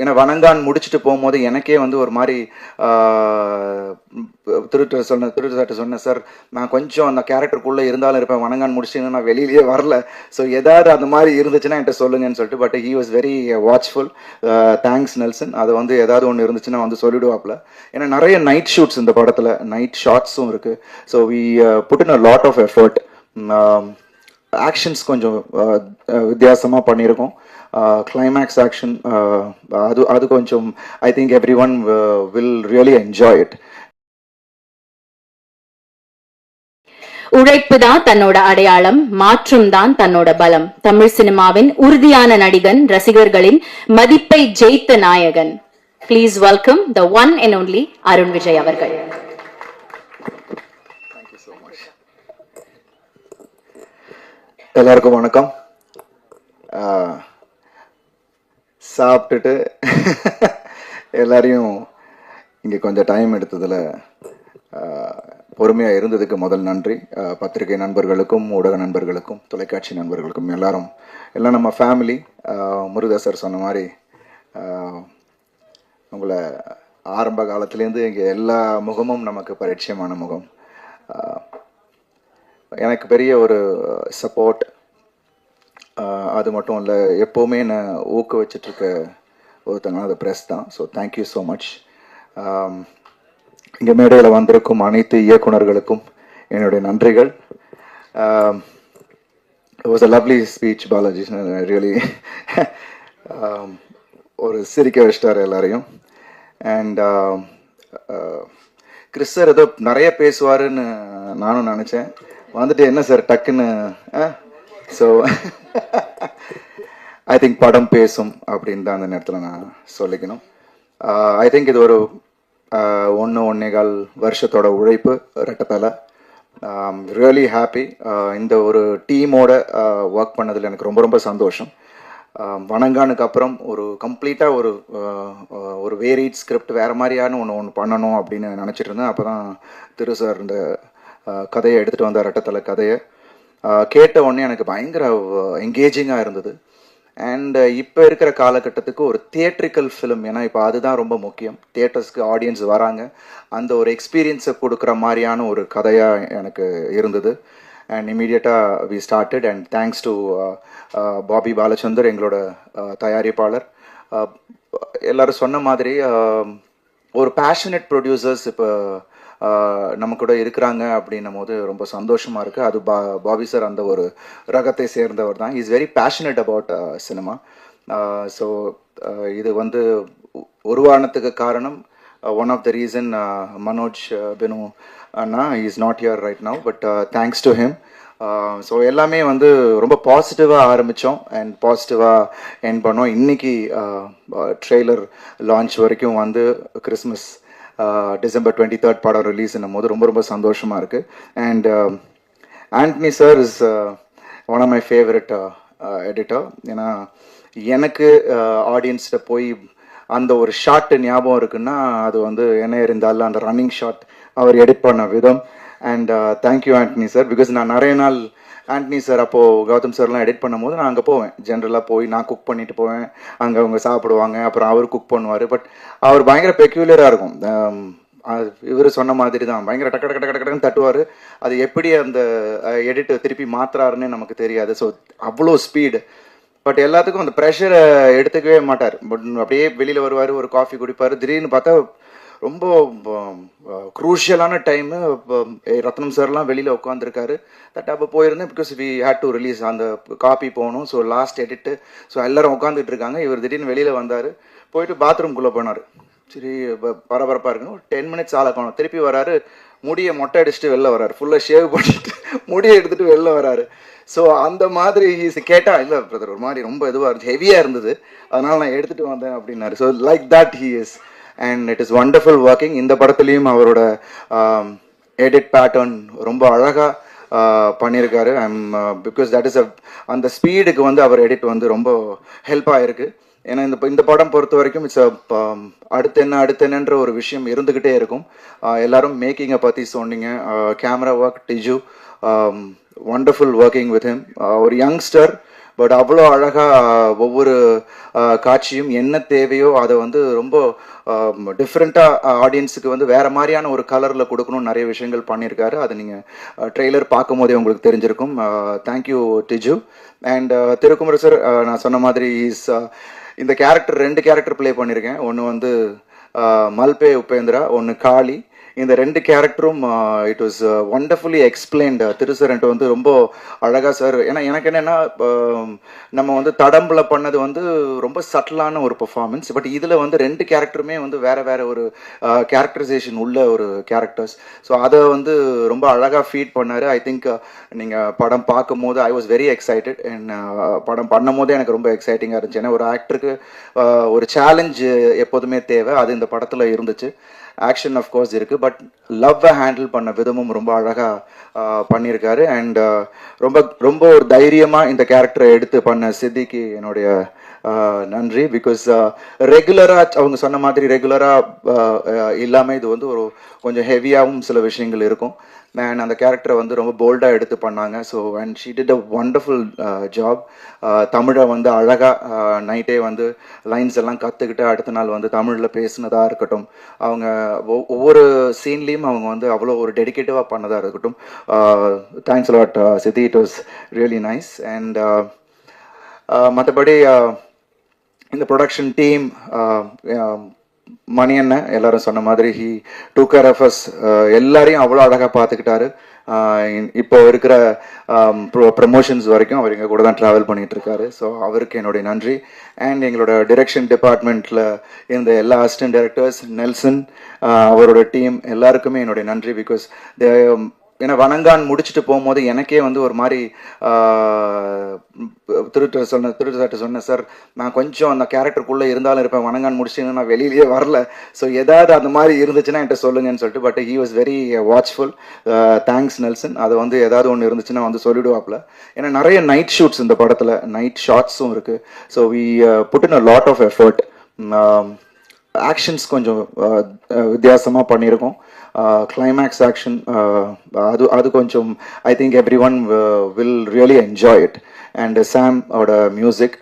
ஏன்னா வணங்கான் முடிச்சுட்டு போகும்போது எனக்கே வந்து ஒரு மாதிரி திருட்டு சொன்னேன் சார், நான் கொஞ்சம் அந்த கேரக்டருக்குள்ளே இருந்தாலும் இருப்பேன், வணங்கான் முடிச்சுன்னு நான் வெளியிலேயே வரல, ஸோ ஏதாவது அந்த மாதிரி இருந்துச்சுன்னா என்கிட்ட சொல்லுங்கன்னு சொல்லிட்டு. But he was very watchful. Thanks Nelson. அது வந்து ஏதாவது ஒன்று இருந்துச்சுன்னா வந்து சொல்லிடுவாப்ல. ஏன்னா நிறைய நைட் ஷூட்ஸ் இந்த படத்தில், நைட் ஷாட்ஸும் இருக்குது. So we put in a lot of effort. Actions கொஞ்சம் வித்தியாசமாக பண்ணியிருக்கோம். கிளைமேக்ஸ் ஆக்ஷன் அது கொஞ்சம் I think every one will really enjoy it. உழைப்பு தான் தன்னோட அடையாளம், மாற்றம் தான் தன்னோட பலம். தமிழ் சினிமாவின் உறுதியான நடிகன், ரசிகர்களின் மதிப்பை ஜெயித்த நாயகன். Please welcome the one and only Arun Vijay அவர்கள். எல்லாருக்கும் வணக்கம். சாப்பிட்டுட்டு எல்லாரையும் இங்கே கொஞ்சம் டைம் எடுத்ததில் பொறுமையாக இருந்ததுக்கு முதல் நன்றி. பத்திரிகை நண்பர்களுக்கும், ஊடக நண்பர்களுக்கும், தொலைக்காட்சி நண்பர்களுக்கும், எல்லாம் நம்ம ஃபேமிலி. முருகதாசர் சொன்ன மாதிரி உங்களை ஆரம்ப காலத்துலேருந்து இங்கே எல்லா முகமும் நமக்கு பரிச்சயமான முகம். எனக்கு பெரிய ஒரு சப்போர்ட், அது மட்டும் இல்லை, எப்போவுமே நான் ஊக்குவிச்சிட்ருக்க ஒருத்தங்க அது ப்ரெஸ் தான். So thank you so much. இங்கே மேடையில் வந்திருக்கும் அனைத்து இயக்குனர்களுக்கும் என்னுடைய நன்றிகள். It was a lovely speech Balaji, really ஒரு சிரிக்க வச்சிட்டார் எல்லாரையும். அண்ட் கிறிஸ் சார் ஏதோ நிறைய பேசுவாருன்னு நானும் நினச்சேன். வந்துட்டு என்ன சார் டக்குன்னு, ஸோ ஐ திங்க் படம் பேசும் அப்படின்னு தான் அந்த நேரத்தில் நான் சொல்லிக்கணும். ஐ திங்க் இது ஒரு 1.25 வருஷத்தோட உழைப்பு ரெட்டத்தலை. Really happy. இந்த ஒரு டீமோட ஒர்க் பண்ணதில் எனக்கு ரொம்ப ரொம்ப சந்தோஷம். வணங்கானுக்கு அப்புறம் ஒரு கம்ப்ளீட்டாக ஒரு வேரியட் ஸ்கிரிப்ட், வேறு மாதிரியான ஒன்று பண்ணணும் அப்படின்னு நினச்சிட்டு இருந்தேன். அப்போ தான் திரு சார் இந்த கதையை எடுத்துகிட்டு வந்தார், ரெட்டத்தலை கதையை. கேட்ட உடனே எனக்கு பயங்கர என்கேஜிங்காக இருந்தது. அண்ட் இப்போ இருக்கிற காலகட்டத்துக்கு ஒரு தியேட்ரிக்கல் ஃபிலிம், ஏன்னா இப்போ அதுதான் ரொம்ப முக்கியம், தியேட்டர்ஸ்க்கு ஆடியன்ஸ் வராங்க, அந்த ஒரு எக்ஸ்பீரியன்ஸை கொடுக்குற மாதிரியான ஒரு கதையாக எனக்கு இருந்தது. அண்ட் இமீடியட்டாக we started. And thanks to Bobby Balachandran, எங்களோட தயாரிப்பாளர். எல்லோரும் சொன்ன மாதிரி ஒரு பேஷனட் ப்ரொடியூசர்ஸ் இப்போ நம்ம கூட இருக்கிறாங்க அப்படின்னும் போது ரொம்ப சந்தோஷமாக இருக்குது. அது பாபி சார் அந்த ஒரு ரகத்தை சேர்ந்தவர் தான். Is very passionate about cinema. So இது வந்து உருவானத்துக்கு காரணம், one of the reason Manoj Benu அண்ணா is not here right now, but thanks to him. So எல்லாமே வந்து ரொம்ப பாசிட்டிவாக ஆரம்பித்தோம் அண்ட் பாசிட்டிவாக எண்ட் பண்ணோம். இன்றைக்கி ட்ரெய்லர் லான்ச் வரைக்கும் வந்து கிறிஸ்மஸ் டிசம்பர் 23 படம் ரிலீஸ்னும் போது ரொம்ப ரொம்ப சந்தோஷமாக இருக்குது. And Antony sir is one of my favourite editor. ஏன்னா எனக்கு ஆடியன்ஸ்கிட்ட போய் அந்த ஒரு ஷாட் ஞாபகம் இருக்குன்னா அது வந்து என்ன இருந்தாலும் அந்த ரன்னிங் ஷாட் அவர் எடிட் பண்ண விதம். And thank you Antony sir. Because நான் நிறைய நாள் ஆண்டனி சார் அப்போது கௌதம் சார்லாம் எடிட் பண்ணும்போது நான் அங்கே போவேன், ஜென்ரலாக போய் நான் குக் பண்ணிட்டு போவேன், அங்கே அவங்க சாப்பிடுவாங்க, அப்புறம் அவர் குக் பண்ணுவார். பட் அவர் பயங்கர பெக்யூலராக இருக்கும். இவர் சொன்ன மாதிரி தான் பயங்கர டக்கு டக்கு டக்கு டக்குன்னு தட்டுவார். அது எப்படி அந்த எடிட் திருப்பி மாற்றுறாருன்னு நமக்கு தெரியாது. ஸோ அவ்வளோ ஸ்பீடு. பட் எல்லாத்துக்கும் அந்த ப்ரெஷரை எடுத்துக்கவே மாட்டார். பட் அப்படியே வெளியில் வருவார், ஒரு காஃபி குடிப்பார். திடீர்னு பார்த்தா ரொம்ப க்ரூஷியலான டைமு, ரத்னம் சார்லாம் வெளியில் உட்காந்துருக்காரு. தட் அப்போ போயிருந்தேன், because we had to release, அந்த காப்பி போகணும். So last edit. ஸோ எல்லோரும் உட்காந்துட்டு இருக்காங்க. இவர் திடீர்னு வெளியில் வந்தார், போயிட்டு பாத்ரூம்குள்ளே போனார். சரி பரபரப்பாக இருக்குன்னு ஒரு 10 மினிட்ஸ் ஆளக்கணும். திருப்பி வராரு, முடியை மொட்டை அடிச்சுட்டு வெளில வராரு, ஃபுல்லாக ஷேவ் பண்ணிட்டு முடியை எடுத்துகிட்டு வெளில வராரு. ஸோ அந்த மாதிரி கேட்டால் இல்லை பிரதர் ஒரு மாதிரி ரொம்ப இதுவாக இருந்துச்சு, ஹெவியாக இருந்தது, அதனால் நான் எடுத்துகிட்டு வந்தேன் அப்படின்னாரு. So like that he is. And it is wonderful working. இந்த படத்துலேயும் அவரோட எடிட் பேட்டர்ன் ரொம்ப அழகாக பண்ணியிருக்காரு. பிகாஸ் தட் இஸ் அந்த ஸ்பீடுக்கு வந்து அவர் எடிட் வந்து ரொம்ப ஹெல்ப் ஆகிருக்கு. ஏன்னா இந்த படம் பொறுத்த வரைக்கும் இட்ஸ் அடுத்தென்னன்ற ஒரு விஷயம் இருந்துக்கிட்டே இருக்கும். எல்லாரும் மேக்கிங்கை பற்றி சொன்னீங்க, camera work Diju, wonderful working with him. ஒரு யங்ஸ்டர், பட் அவ்வளோ அழகாக ஒவ்வொரு காட்சியும் என்ன தேவையோ அதை வந்து ரொம்ப டிஃப்ரெண்ட்டாக ஆடியன்ஸுக்கு வந்து வேறு மாதிரியான ஒரு கலரில் கொடுக்கணும்னு நிறைய விஷயங்கள் பண்ணியிருக்காரு. அதை நீங்கள் ட்ரெய்லர் பார்க்கும் போதே உங்களுக்கு தெரிஞ்சிருக்கும். Thank you did you. அண்ட் திருக்குமர சார், நான் சொன்ன மாதிரி இந்த கேரக்டர் 2 கேரக்டர் ப்ளே பண்ணியிருக்கேன். ஒன்று வந்து மல்பே உபேந்திரா, ஒன்று காளி. இந்த 2 கேரக்டரும் it was wonderfully explained. Thiru sir என்கிட்ட வந்து ரொம்ப அழகாக சார், ஏன்னா எனக்கு என்னென்னா நம்ம வந்து தடம்பில் பண்ணது வந்து ரொம்ப சட்டிலான ஒரு பர்ஃபார்மன்ஸ். பட் இதில் வந்து 2 கேரக்டருமே வந்து வேறு ஒரு கேரக்டரைசேஷன் உள்ள ஒரு கேரக்டர்ஸ். ஸோ அதை வந்து ரொம்ப அழகாக ஃபீட் பண்ணார். ஐ திங்க் நீங்கள் படம் பார்க்கும் போது I was very excited. And படம் பண்ணும் போதே எனக்கு ரொம்ப எக்ஸைட்டிங்காக இருந்துச்சு. ஏன்னா ஒரு ஆக்டருக்கு ஒரு சேலஞ்சு எப்போதுமே தேவை, அது இந்த படத்தில் இருந்துச்சு. ஆக்ஷன் அஃப்கோர்ஸ் இருக்குது, பட் லவ்வை ஹேண்டில் பண்ண விதமும் ரொம்ப அழகாக பண்ணியிருக்காரு. அண்ட் ரொம்ப ரொம்ப ஒரு தைரியமாக இந்த கேரக்டரை எடுத்து பண்ண சித்திக்கு என்னுடைய நன்றி. பிகாஸ் ரெகுலராக அவங்க சொன்ன மாதிரி ரெகுலராக இல்லாமல் இது வந்து ஒரு கொஞ்சம் ஹெவியாகவும் சில விஷயங்கள் இருக்கும். அண்ட் அந்த கேரக்டரை வந்து ரொம்ப போல்டாக எடுத்து பண்ணாங்க. So and she did a wonderful job. தமிழை வந்து அழகாக நைட்டே வந்து லைன்ஸ் எல்லாம் கற்றுக்கிட்டு அடுத்த நாள் வந்து தமிழில் பேசினதாக இருக்கட்டும், அவங்க ஒவ்வொரு சீன்லேயும் அவங்க வந்து அவ்வளோ ஒரு டெடிக்கேட்டிவாக பண்ணதாக இருக்கட்டும். தேங்க்ஸ் லாட் சித்தி, it was really nice. And மற்றபடி இந்த ப்ரொடக்ஷன் டீம், மணி அண்ணன் எல்லாரும் சொன்ன மாதிரி he took care of us. எல்லாரையும் அவ்வளோ அழகாக பார்த்துக்கிட்டாரு. இப்போ இருக்கிற ப்ரமோஷன்ஸ் வரைக்கும் அவர் எங்கள் கூட தான் ட்ராவல் பண்ணிகிட்டு இருக்காரு. ஸோ அவருக்கு என்னுடைய நன்றி. அண்ட் எங்களோட டிரெக்ஷன் டிபார்ட்மெண்ட்டில் இருந்த எல்லா அசிஸ்டன்ட் டைரக்டர்ஸ், நெல்சன், அவரோட டீம் எல்லாருக்குமே என்னுடைய நன்றி. பிகாஸ் ஏன்னா வணங்கான் முடிச்சுட்டு போகும்போது எனக்கே வந்து ஒரு மாதிரி திருட்டு சொன்னேன், சார் நான் கொஞ்சம் அந்த கேரக்டருக்குள்ளே இருந்தாலும் இருப்பேன், வணங்கான் முடிச்சுன்னு நான் வெளியிலேயே வரல, ஸோ ஏதாவது அந்த மாதிரி இருந்துச்சுன்னா என்கிட்ட சொல்லுங்கன்னு சொல்லிட்டு. But he was very watchful. Thanks Nelson. அது வந்து ஏதாவது ஒன்று இருந்துச்சுன்னா வந்து சொல்லிடுவாப்ல. ஏன்னா நிறைய நைட் ஷூட்ஸ் இந்த படத்தில், நைட் ஷாட்ஸும் இருக்குது. So we put in a lot of effort. Actions கொஞ்சம் வித்தியாசமாக பண்ணியிருக்கோம். கிளைமேக்ஸ் ஆக்ஷன் அது கொஞ்சம் I think every one will really enjoy it. And Sam ஓட மியூசிக்,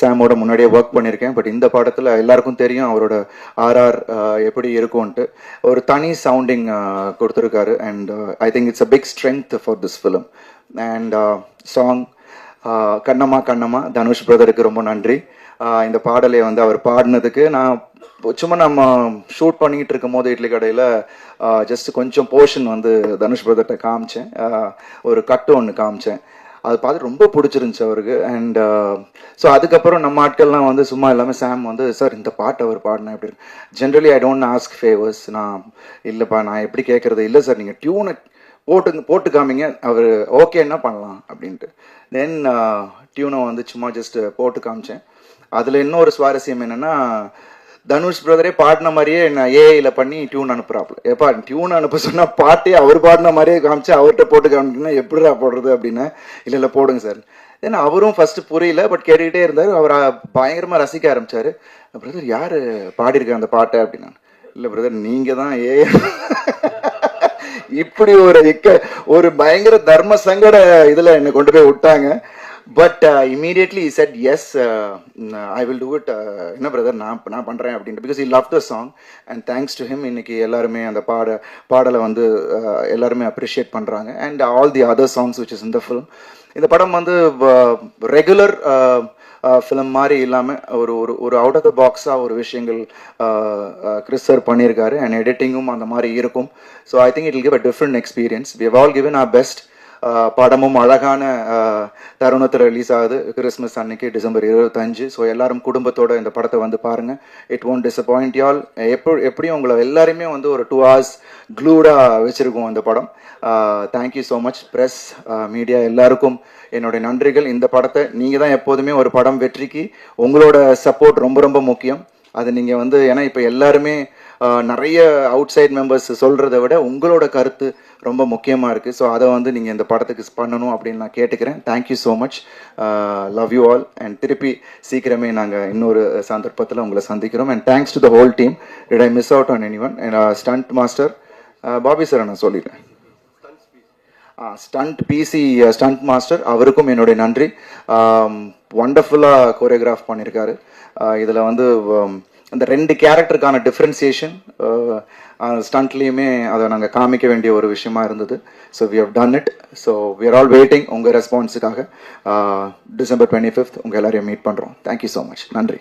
சாமோட முன்னாடியே ஒர்க் பண்ணியிருக்கேன். பட் இந்த படத்தில் எல்லாருக்கும் தெரியும் அவரோட ஆர்ஆர் எப்படி இருக்கும்ன்ட்டு ஒரு தனி சவுண்டிங் கொடுத்துருக்காரு. And I think it's a big strength for this film. And song Kannamma Kannamma, Dhanush பிரதருக்கு ரொம்ப நன்றி. இந்த பாடலை வந்து அவர் பாடினதுக்கு நான் சும்மா நம்ம ஷூட் பண்ணிக்கிட்டு இருக்கும் போது இட்லி கடையில் ஜஸ்ட் கொஞ்சம் போர்ஷன் வந்து தனுஷ் பிரதர்கிட்ட காமிச்சேன். ஒரு கட்டு ஒன்று காமிச்சேன், அது பார்த்து ரொம்ப பிடிச்சிருந்துச்சு அவருக்கு. அண்ட் ஸோ அதுக்கப்புறம் நம்ம ஆட்கள்லாம் வந்து சும்மா எல்லாமே சாம் வந்து, சார் இந்த பாட்டு அவர் பாடினேன் அப்படி. Generally I don't ask favours. நான் இல்லைப்பா நான் எப்படி கேட்குறது, இல்லை சார் நீங்கள் டியூனை போட்டு காமிங்க, அவர் ஓகேன்னா பண்ணலாம் அப்படின்ட்டு. தென் டியூனை வந்து சும்மா ஜஸ்ட் போட்டு காமிச்சேன். அதில் இன்னொரு சுவாரஸ்யம் என்னென்னா, தனுஷ் பிரதரே பாடின மாதிரியே நான் ஏஐயில் பண்ணி டியூன் அனுப்புகிறாப்புல. எப்பா டியூன் அனுப்ப சொன்னால் பாட்டே அவர் பாடின மாதிரியே காமிச்சு அவர்கிட்ட போட்டு காமிச்சிங்கன்னா எப்படிடா போடுறது அப்படின்னு. இல்லை போடுங்க சார். ஏன்னா அவரும் ஃபர்ஸ்ட் புரியல, பட் கேட்டுக்கிட்டே இருந்தார். அவர் பயங்கரமாக ரசிக்க ஆரம்பித்தார். பிரதர் யார் பாடியிருக்காங்க அந்த பாட்டை அப்படின்னா, இல்லை பிரதர் நீங்கள் தான் ஏஐ. இப்படி ஒரு பயங்கர தர்ம சங்கட இதில் என்னை கொண்டு போய் விட்டாங்க. But immediately he said yes, I will do it. என்ன பிரதர் நான் பண்ணுறேன் அப்படின்ட்டு. Because he loved the song and thanks to him இன்னைக்கு எல்லாருமே அந்த பாடலை வந்து எல்லாருமே அப்ரிஷியேட் பண்ணுறாங்க. And all the other songs which is in the film. இந்த படம் வந்து ரெகுலர் ஃபிலிம் மாதிரி இல்லாமல் ஒரு அவுட் ஆஃப் த பாக்ஸாக ஒரு விஷயங்கள் கிறிஸ் சார் பண்ணியிருக்காரு. அண்ட் எடிட்டிங்கும் அந்த மாதிரி இருக்கும். So I think it will give a different experience. We have all given our best. படமும் அழகான தருணத்தில் ரிலீஸ் ஆகுது கிறிஸ்மஸ் அன்னைக்கு டிசம்பர் 25. ஸோ எல்லாரும் குடும்பத்தோட இந்த படத்தை வந்து பாருங்கள். It won't disappoint you all. எப்படியும் உங்களை எல்லாருமே வந்து ஒரு 2 hours க்ளூடாக வச்சுருக்கோம் இந்த படம். Thank you so much press, media எல்லாருக்கும் என்னுடைய நன்றிகள். இந்த படத்தை நீங்கள் தான் எப்போதுமே ஒரு படம் வெற்றிக்கு உங்களோட சப்போர்ட் ரொம்ப ரொம்ப முக்கியம். அது நீங்கள் வந்து ஏன்னா இப்போ எல்லாருமே நிறைய அவுட் சைட் மெம்பர்ஸ் சொல்கிறத விட உங்களோட கருத்து ரொம்ப முக்கியமாக இருக்குது. ஸோ அதை வந்து நீங்கள் இந்த படத்துக்கு பண்ணணும் அப்படின்னு நான் கேட்டுக்கிறேன். Thank you so much. Love you all. And திருப்பி சீக்கிரமே நாங்கள் இன்னொரு சந்தர்ப்பத்தில் உங்களை சந்திக்கிறோம். And thanks to the whole team. Did I miss out on anyone? Stunt master Bobby sir நான் சொல்லிடுறேன். ஸ்டண்ட் பிசி ஸ்டண்ட் மாஸ்டர், அவருக்கும் என்னுடைய நன்றி. வண்டர்ஃபுல்லாக கோரியோகிராஃப் பண்ணியிருக்காரு. இதில் வந்து இந்த 2 கேரக்டருக்கான டிஃப்ரென்சியேஷன் ஸ்டண்ட்லேயுமே அதை நாங்கள் காமிக்க வேண்டிய ஒரு விஷயமா இருந்தது. So we have done it. So we are all waiting உங்கள் ரெஸ்பான்ஸுக்காக. December 25th உங்கள் எல்லாரையும் மீட் பண்ணுறோம். Thank you so much. நன்றி.